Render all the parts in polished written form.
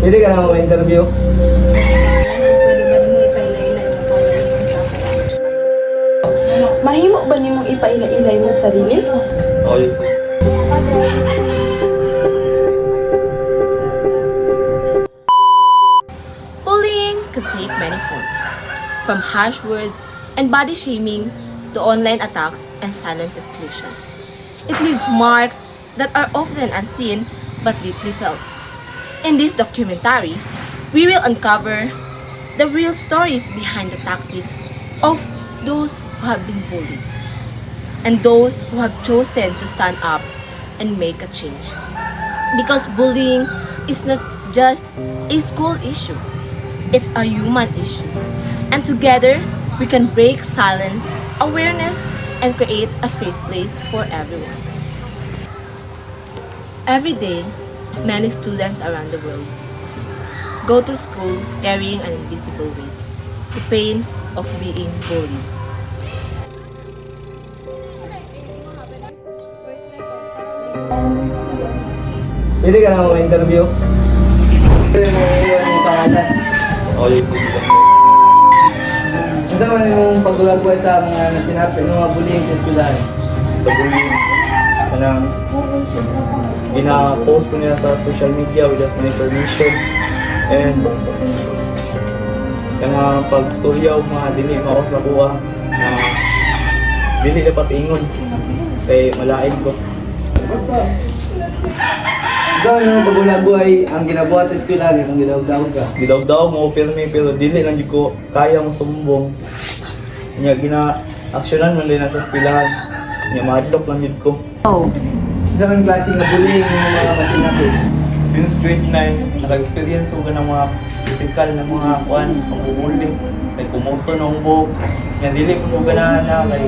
Pwede ka na ma-interview? Pwede ba nimo ipailay-ilay mo pagalingon sa ako? Mahimo ba nimong ipailay-ilay mo sarili? Oh, yes. Bullying can take many forms, from harsh words and body shaming to online attacks and silent exclusion. It leaves marks that are often unseen but deeply felt. In this documentary, we will uncover the real stories behind the tactics of those who have been bullied and those who have chosen to stand up and make a change. Because bullying is not just a school issue, it's a human issue. And together, we can break silence, awareness, and create a safe place for everyone. Every day, many students around the world go to school carrying an invisible weight, the pain of being bullied. Pwede ka na ma-interview? Pwede mo yung pangalan. Oh, yes. Ano naman yung pagbulag-buhay sa mga nasinapi, mga bullying sa eskwelahan? Sa bullying, kanang gina-post ko nila sa social media without my permission, and kanang pag-suryaw mga dili mao sa kuha na dili dapat ingon kay malain ko. Ikaw yung pagbulag-buhay ang ginabuhat sa eskwelahan, itong gidaw-daw ka. Gidaw-daw mo pirmi pero dili lang jud ko kaya mo sumbong. Nya gina-aksyonan man din na sa eskwelahan. Nya madlock lang jud ko. Ano naman klase nga bullying yung mga masinapi? Since grade 9, naka-experience ko ng mga physical na mga kuan, pambubuli. Kay kumuto ng buhok. Nya dili ko mo ganahan na kay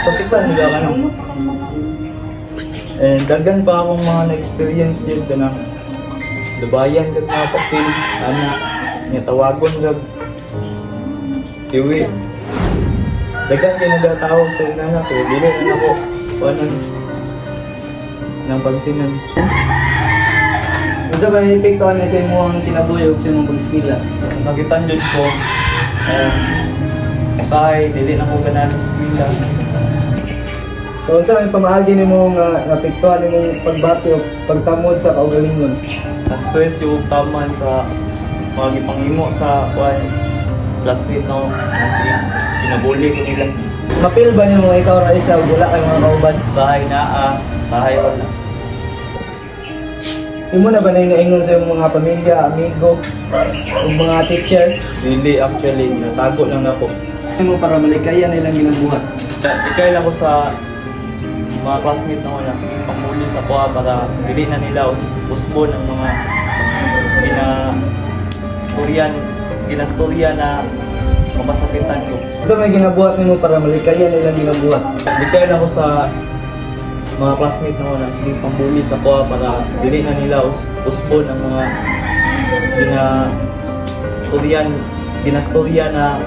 sakit lang nila ka no. And daghan pa akong mga na-experience yun ka na lubayan kag mga papel, anak, nya tawagon kag kiwi. Daghan kayo nagatawag sa inana ko, dili na ako kuanan ng pansinan. Ano ba yung epekto na sa imo ang kinabuyog sa imong pag-eskwela? Sakitan jud ko. Usahay, dili na ko ganahan sa eskwela. So, unsa may pamaagi nimo nga napektuhan nimong pagbati o pagtamod sa kaugalingon? Na-stress yung taman sa mga gipangimo sa kuan classmate no, kasi kinabuli ko nila. Mapil ba nimo nga ikaw ra isa ug wala kay mga kauban? Usahay na usahay wala. Imo na ba na inaingon sa imong mga pamilya, amigo, ug mga teacher? Dili actually, natago lang ako. Imo para malikayan nilang ginabuhat. Ikay lang ko sa mga classmate na wala, sige pamuli sa kuha para dili na nila usbo ng mga ginastorya na mapasakitan ko. Unsa may ginabuhat nimo para malikayan nilang ginabuhat? Ikay lang ko sa mga classmate na wala, sige pamuli sa kuha para dili na nila usbo ng mga ginastorya na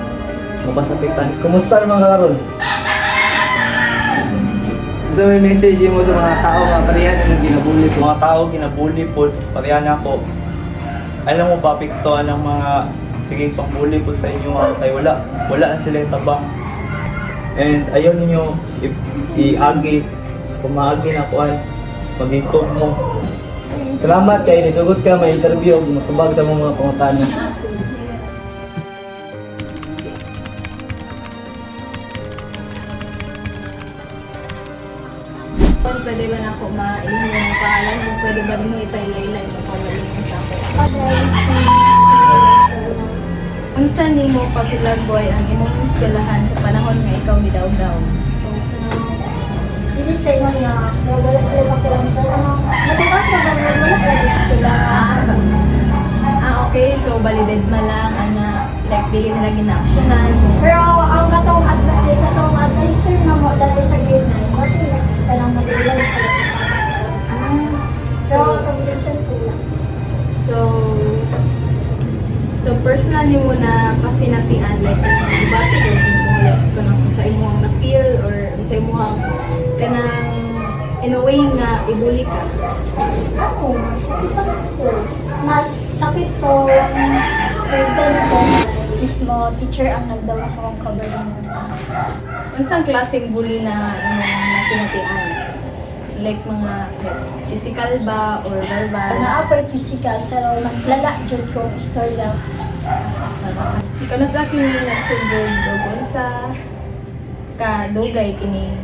mapasakitan ko. Kumusta naman ka karon? Unsa may message mo sa mga tao nga parehan ang ginabuli ko? Mga tao ginabuli po, parehan ako. Alam mo ba, piktoan ng mga sige pangbuli po sa inyo kay wala na sila tabang. And ayaw ninyo iagi sa pamaagi na kuan magingkod mo. Salamat kay nisugot ka may interview ug matubag sa mga pangutana. Pwede ba na ako ma-ilay mo pangalan? Kung pwede ba nimo ipailay-ilay mo pagalingon sa ako? Unsa nimo pagbulag-buhay ang imong eskwelahan sa panahon nga ikaw ni daw-daw? Hindi sa inyo niya, wala sila pakilang po. Matibat na ba wala credit sila? Okay. So, validate man lang, like, dili nila gina-actionan. Pero ang katong advisor na mo dati sa grade 9, mati na palang matilang So, pag-dental po lang. So personal nimo na pasinatian, like, debate ko mo, like, kanang sa imo ang na-feel or sa imo ang kanang in a way nga ibuli ka. Ako, masakit ako. mas sakit ko grade 10 ko. Mismo teacher ang nagdawa sa akong cover ng Unsang klaseng bully na imong nasinatian? Like mga physical ba or verbal? Naapoy physical pero mas lala jud ko istorya. Kano sa akin yung nagsugod doon sa kadugay kining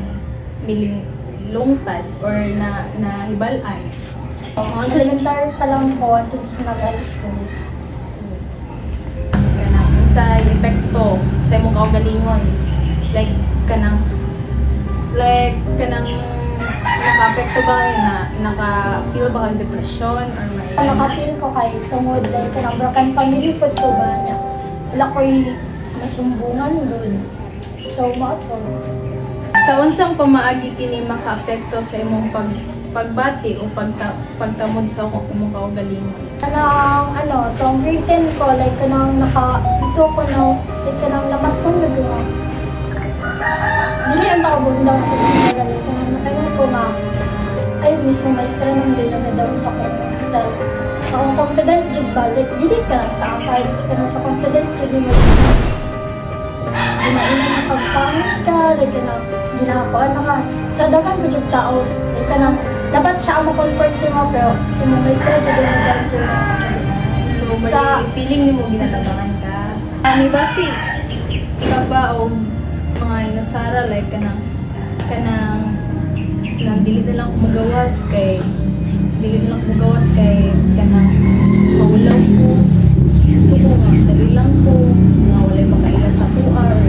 miling lungtad or na hibalan. Elementary pa lang ko atun sa nag-high school. Kanang sa epekto sa imong kaugalingon. Like kanang naka-apekto ba kayo na naka-feel ba kang depression or may Nakapil ko kay tungod like kanang broken family po ko ba niya. Wala ko'y masumbungan doon. So, maato. sa unsang pamaagi kini maka-apekto sa imong pagbati o pagtamod sa imong kaugalingon? Kanang tong grade 10 ko, like kanang ito ko na, like kanang lamat ko na doon. Dili ang makabundang ko sa kanila. Kanang nakayon ko nga, ay mismo maestra nang din nagadaw sa kong self. Sa akong confident jud ba, like dili ka na sa akals, kanang sa confident jud mo. Ginaina na pagpangit ka, like kanang ginagawa na ka. Sa dagan ko jud tao, like kanang dapat siya ang ma-comfort sa mo, pero yung maestra jud yung nagadaw sa mo. So, may Sa- feeling ni mo ginatabangan ka. May bati ka ba o mga inasara like kanang dili na lang kumagawas kay kanang mawalaw ko. Gusto ko nga dali lang ko nga walay makaila sa kuha or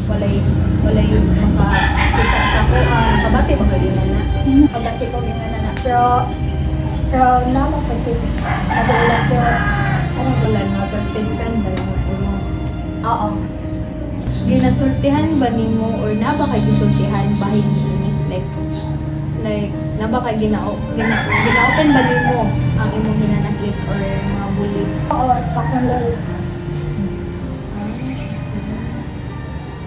walay makakita sa kuha. Nakabati magalingan na. Pagdati ko yung na, pero naman ko ito. Nagulat ko. Wala nga person friend dahil mo. Oo. Ginasultihan ba nimo or na ba kay gisultihan bahin ni like na ba kay ginaopen ba nimo ang imong hinanakit or mga bully? Oo, sa akong lolo.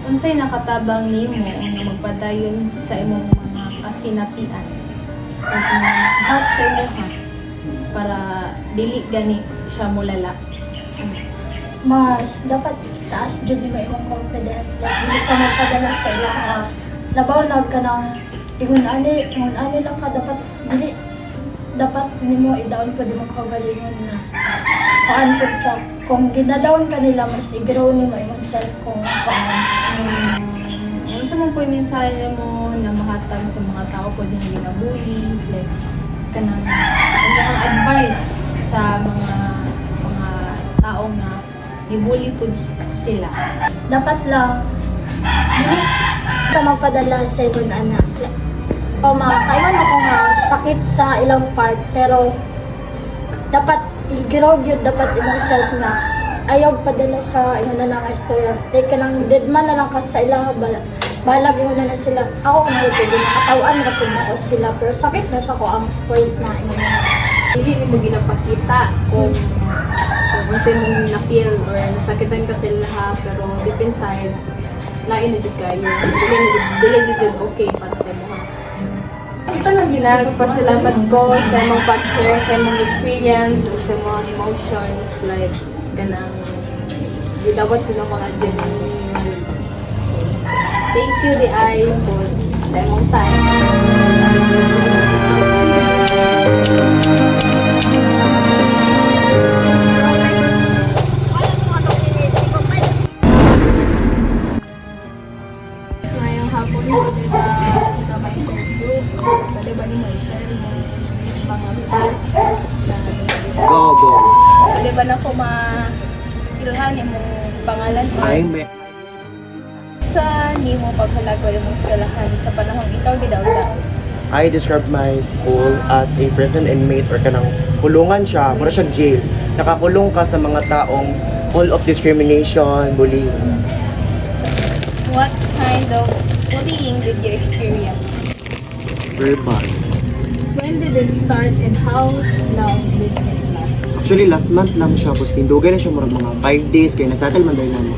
Unsay nakatabang nimo nga magpadayon sa imong mga kasinatian o help sa imong para dili gani siya mulala? Mas dapat taas jud mo imong confidence. Like, hindi ka magpadala sa ilang labaw na ka ng ingon-ani lang ka. Dapat nimo i-down pa di mo kaugalingon na paan po ka. Kung ginadown ka nila, mas i-grow nimo imong self kung paan. Ano sa mga po yung mensahe mo na mahatag sa mga tao po din ginabully? Like, kanang ano ang advice sa mga tao na i-bully po sila? Dapat lang dili ka magpadala sa ibang anak. O makakaiwan ako nga sakit sa ilang part, pero dapat i-grow yun, dapat imong self na ayaw padala sa ilang na lang istorya. Like kanang dead man na lang ka sa ilang balag mo na sila. Ako kung hindi nakatawaan na kung ako sila, pero sakit na sa ko ang point na ingon na. Hindi mo ginapakita kung mong na-feel or nasakitan ka sila ha, pero deep inside, lain na dyan kayo. Dili dyan okay para sa mo ha. Ito lang ginagpasalamat ko sa imong pag-share, sa imong experience, sa imong emotions, like, kanang, gidawat ko na mga genuine. Thank you, Di Ay, po sa imong time. Ngayong hapon mo, di ba, ikaw may interview? Pwede ba ni mo i-share mo mga task na Go. pwede ba na ko ma-ilhan mo pangalan mo? may... Sa ni mo paghalagwa yung mga skalahan sa panahon ikaw gidaw-daw? I describe my school as a prison inmate or kanang kulungan siya, mura siya jail. Nakakulong ka sa mga taong full of discrimination, bullying. What kind of bullying did you experience? Very bad. When did it start and how long did it last? Actually, last month lang siya, tapos tindugay na siya mura mga 5 days, kaya nasettle man dahil namin.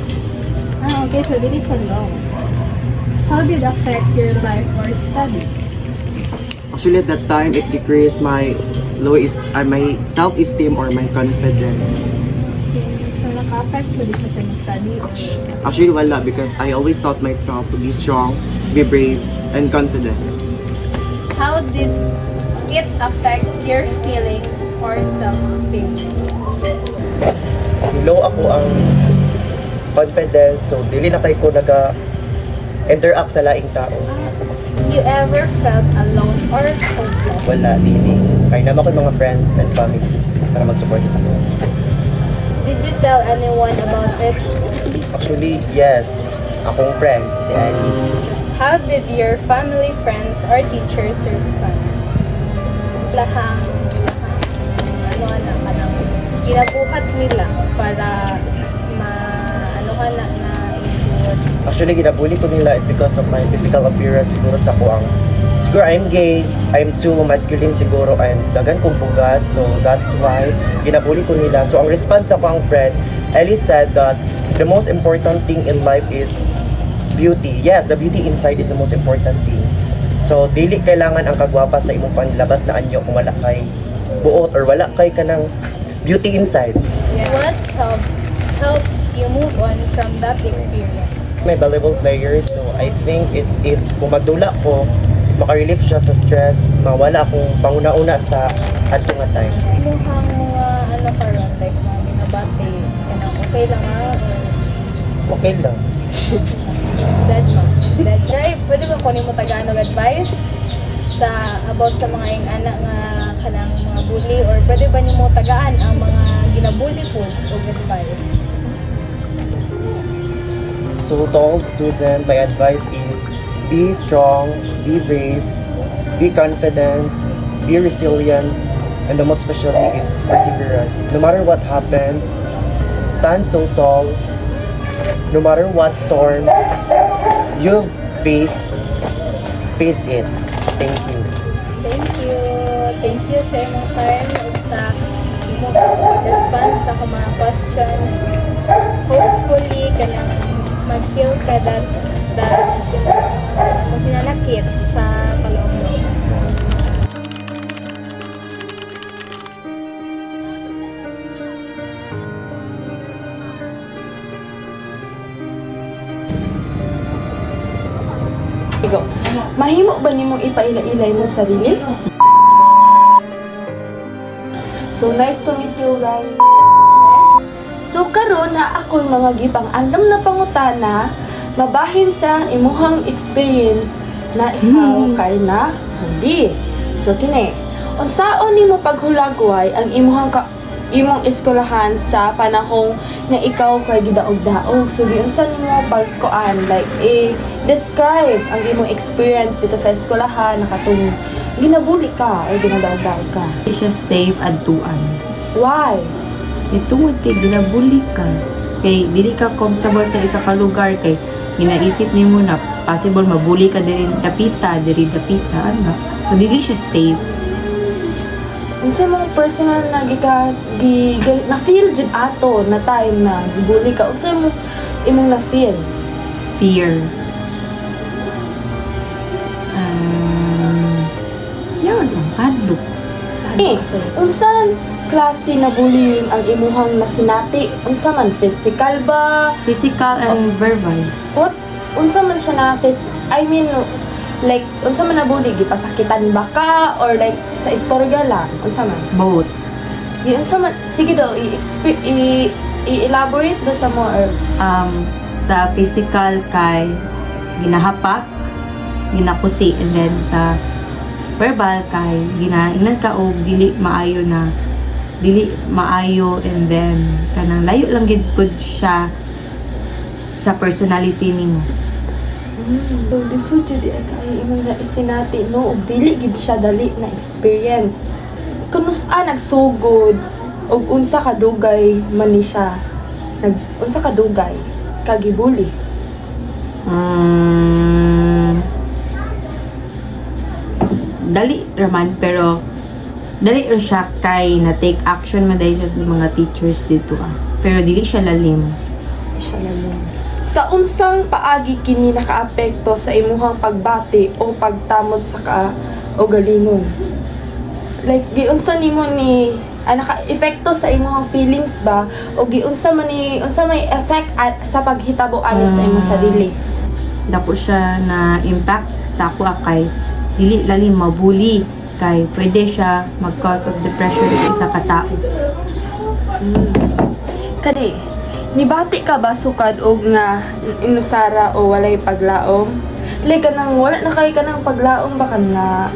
Okay, so did it siya long. How did it affect your life or study? Actually, at that time, it decreased my my self-esteem or my confidence. So, naka-affect mo dito sa study or Actually, wala, because I always taught myself to be strong, be brave, and confident. how did it affect your feelings or self-esteem? Low ako ang confidence, so dili na kay ko interact sa laing tao. You ever felt alone or hopeless? Wala, dili. Kaya naman ko yung mga friends and family para mag-support sa akin. Did you tell anyone about it? Actually, yes. Akong friend, si Annie. How did your family, friends, or teachers respond? Lahang kanang kinabuhat nila para na isud. Actually, ginabuli ko nila because of my physical appearance. Siguro I'm gay, I'm too masculine siguro, and dagan kong bugas. So that's why ginabuli ko nila. So ang response ako ang friend, Ellie said that the most important thing in life is beauty. Yes, the beauty inside is the most important thing. So dili kailangan ang kagwapa sa imong panlabas na anyo kung wala kay buot or wala kay kanang beauty inside. What helped you move on from that experience? May volleyball players, so I think it kung magdula ko, makarelieve siya sa stress, mawala akong panguna-una sa adto nga time. Mukhang mga karon like mga binabati, kanang okay lang Okay lang. Dead mo. Dead. Jay, pwede ba kunin mo Tagalog advice sa about sa mga yung anak nga kanang mga bully or pwede ba niyo mo tagaan ang mga ginabully po o advice? So to all students, my advice is be strong, be brave, be confident, be resilient, and the most especially is perseverance. No matter what happened, stand so tall. No matter what storm you face it. Thank you. Thank you. Thank you sa imong time ug sa imong pag-response sa akong mga questions. Hopefully kanang mag-feel ka that magninanakit sa kaloob mo. Igo, mahimo ba nimong ipaila-ilay mo sarili? So nice to meet you guys. So karon na ako'y mga gipang andam na pangutana mabahin sa imuhang experience na ikaw kay na hindi. So kini, unsaon nimo paghulagway ang imong eskwelahan sa panahong nga ikaw kay gidaog-daog? So unsa nimo pagkuan like describe ang imong experience dito sa eskwelahan nakatong ginabuli ka o ginadaog-daog ka? Di siya safe adtuan. Why? Itungod kay ginabuli ka. Kay dili ka comfortable sa isa ka lugar kay ginaisip nimo na possible mabuli ka diri dapita, ano. So dili siya safe. Unsa mong personal na na feel jud ato na time na gibuli ka? Unsa imong na feel? Fear. Yan ang kadlok. Unsa klase na bullying ang imuhang nasinati? Unsa man physical ba? Physical and verbal. What? Unsa man siya na I mean like unsa man na bully gipasakitan ba ka or like sa istorya lang? Unsa man? Both. Unsa man sige daw i-elaborate do sa more. Sa physical kay ginahapak, ginakusi, and then sa verbal kay ginaingnan ka og dili maayo, and then kanang layo lang gid pud siya sa personality nimo. So lisod jud di kay imong na isinati no ug dili gid siya dali na experience. Kunusa nagsugod og unsa ka dugay man ni siya? Unsa ka dugay kagibuli? Dali raman, pero dali ra siya kay na take action man dahil siya sa mga teachers dito pero dili siya lalim. Siya lang. Sa unsang paagi kini nakaapekto sa imuhang pagbati o pagtamod sa o galingon. Like giunsa nimo ni naka-epekto sa imong feelings ba o giunsa man ni unsa may effect sa paghitabo ani sa imong sarili. Dako siya na impact sa ako kay dili lalim mabuli kay pwede siya mag-cause of depression sa isa ka tao. Kani nibati ka ba sukad og nga inusara o walay paglaom? Like kanang wala na kay kanang paglaom ba kanang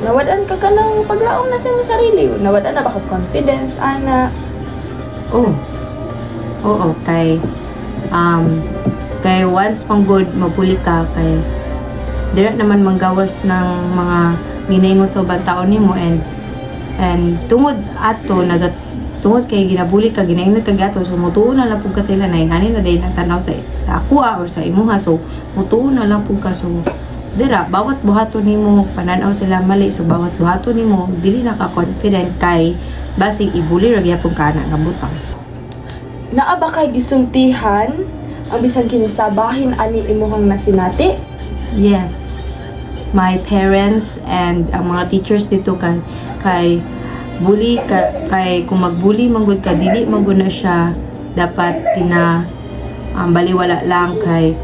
nawadan ka kanang paglaom na sa imong sarili, nawadan na ba ka confidence ana? Oo, kay once pang good mabuli ka kay dira naman manggawas ng mga ginaingon sa ubang taon nimo and tungod kay ginabuli ka ginaingon ka gato so mutuon na lang pud ka sila na ingani na dahil ang tanaw sa akwa or sa imuha so mutuon na lang pud ka so dira bawat buhaton nimo pananaw sila mali so bawat buhaton nimo dili na ka confident kay basig ibuli ra gyapon ka na nga butang. Naa ba kay gisultihan ang bisan kinsa bahin ani imong nasinati? Yes, my parents and ang mga teachers dito kay bully kay kung magbully manggod ka dili maguna siya dapat baliwala lang kay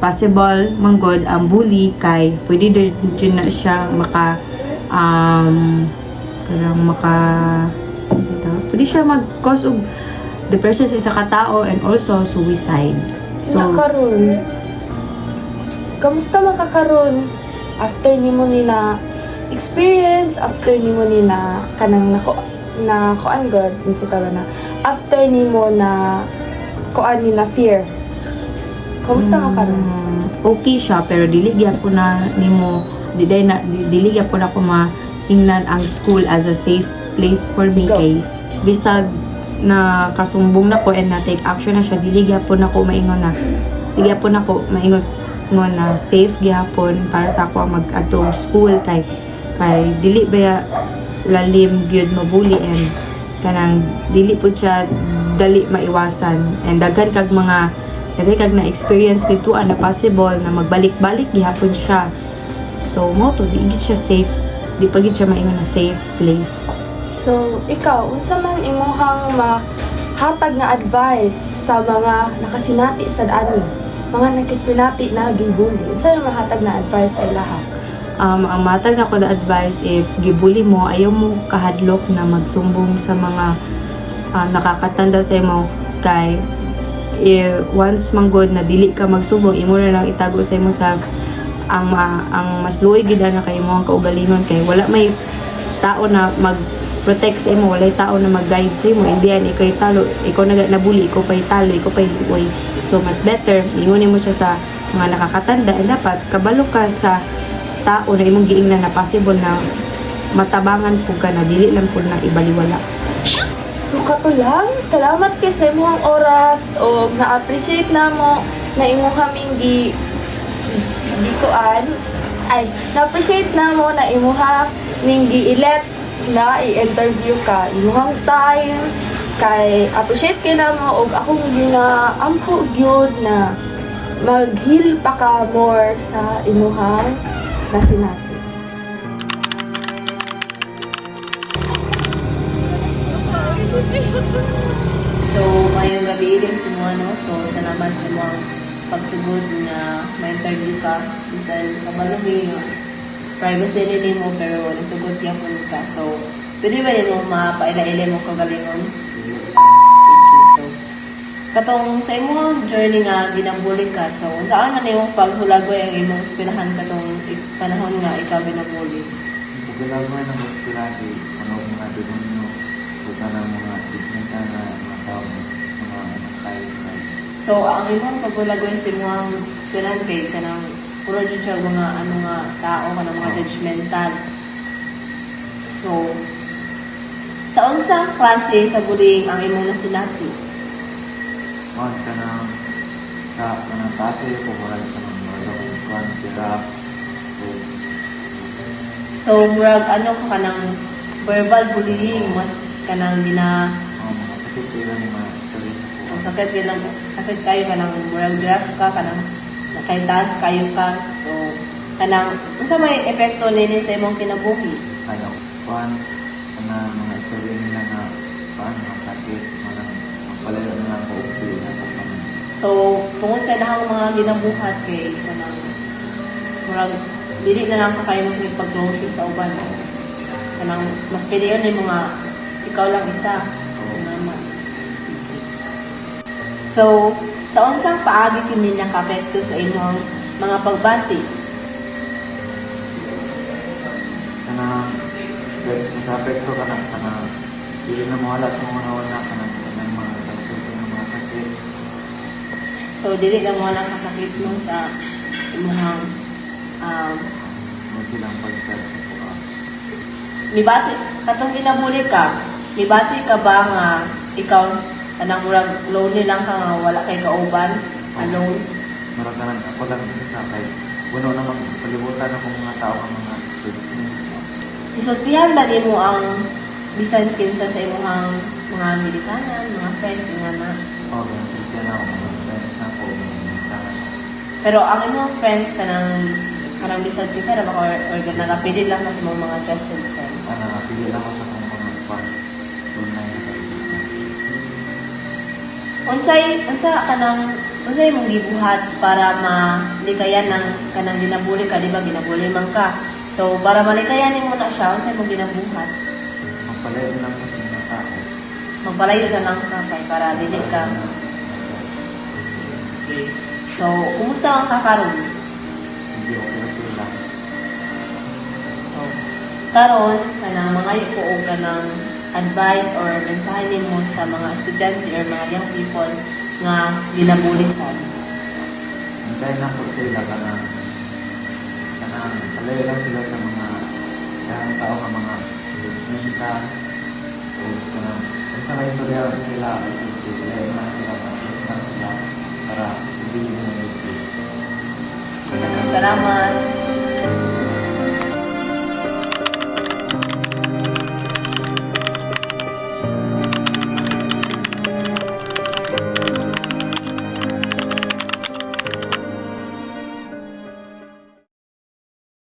possible manggod ang bully kay pwede din na siya pwede siya mag-cause of depression sa isa ka tao and also suicide. So karon kamusta man ka karon after nimo ni na experience, after nimo ni na kanang na kuan god unsa tawag na after nimo na kuan ni na fear, kamusta man karon? Okay siya pero dili gyapon na nimo dili gyapon ako maingnan ang school as a safe place for me kay bisag na kasumbong na ko and na take action na siya dili gyapon ako maingon na safe gyapon para sa ako mag-adto school kay dili ba lalim gyud mabuli and kanang dili pud siya dali maiwasan and daghan kag na experience dito na possible na magbalik-balik gyapon siya so mo to di gid siya safe di pa gid siya maingon na safe place. So ikaw unsa man imong mahatag nga advice sa mga nakasinati sa ani? Mga nakasinati na gibuli, unsa yung mahatag na advice sa ilaha? Ang matag na ko na advice if gibuli mo, ayaw mo kahadlok na magsumbong sa mga nakakatanda sa imo kay once manggod na dili ka magsumbong imo na lang itago sa imo sa ang mas luoy gid na kay imo ang kaugalingon kay wala may tao na mag-protect sa imo, wala tao na mag-guide sa imo. Indian ikaw talo, ikaw nabuli, ikaw pa talo, ikaw pa hiway. So mas better ingunin mo siya sa mga nakakatanda and dapat kabalo ka sa tao na imong giingnan na possible na matabangan po ka na dili lang po na ibaliwala. So kato lang, salamat kay sa imong oras o na-appreciate na mo na imong kaming na-appreciate na mo na imong ning gi-elect na i-interview ka imong time kay appreciate kay na mo og akong ginaampo gyud na mag-heal pa ka more sa imuhang nasinati. So, ngayong gabi din si mo, no? So, ito naman si mo pagsugod na ma-interview ka. Bisan, kabalumi yung privacy nila mo, pero nasugod niya po ka. So, pwede ba mo mapaila-ila mo kagalingon? So, katong sa imong journey nga ginabuli ka. So, saan man imong paghulagoy ang imong inspirahan katong panahon nga ikaw ginabuli? Pagkalagoy ng inspirasi, ano mga demonyo, buta ng mga ignoranta na mga tao, mga kayo. So, ang imong paghulagoy sa imong inspirahan kay kanang puro dyan siya mga tao, kanang mga judgmental. So, sa unsang klase sa buling ang imong nasinati? Kanang tatay ko, marami kanang mga kwan, sila. So, murag ano ka kanang verbal bullying, mas kanang Sakit sila ni mga story. so, sakit kayo kanang murag draft ka, kanang nakay taas kayo ka. So, kanang unsa may epekto nini sa imong kinabuhi? Ano, mga istorya nila na paano ang sakit, mga magpalayo na lang ko na sa kanya. So, tungod kay dahang mga ginabuhat kay kanang murag dili na lang kakayo mo pag-closure sa uban. Kanang mas pwede yun yung mga ikaw lang isa. Naman. So, sa unsang paagi kini nakapekto sa imong mga pagbati? Kanang nag-apekto ka na, kanang hindi na mawala sa mga nawala ka ng mga pagsulto ng mga sakit. So, dili lang mo lang kasakit mo sa imong Huwag silang pag-start ko. mibati katong ginabuli ka, mibati ka ba nga ikaw kanang murag lonely lang ka nga wala kay kauban, alone? Marag ka lang, ako lang isa kay puno namang palibutan ng mga tao ang mga Isultihan ba mo ang bisan kinsa sa imong mga militanan, mga friends nga na? Oo, Christian ako, mga friends na po, mga Pero ang imong friends kanang bisan kinsa na ba or nagapili lang na sa mga trusted friends? pili lang ako sa kung mga tunay na Unsay mong gibuhat para malikayan ng kanang ginabuli ka, di ba? Ginabuli man ka. So, para malikayanin mo na siya, unsay mong ginabuhat? magpalayo lang kasi mga tao. Magpalayo na lang ka kay para dili ka. So, kumusta ang kakaroon? Hindi ako pinagtula. So, karon kanang mga ipuog ka ng advice or mensahe nimo sa mga estudyante or mga young people nga ginabuli sa Hintayin lang po sila kanang palayo lang sila sa mga tao ng mga bisnita o kanang kung sa may istorya sila palayo lang sila para hindi nila Salamat.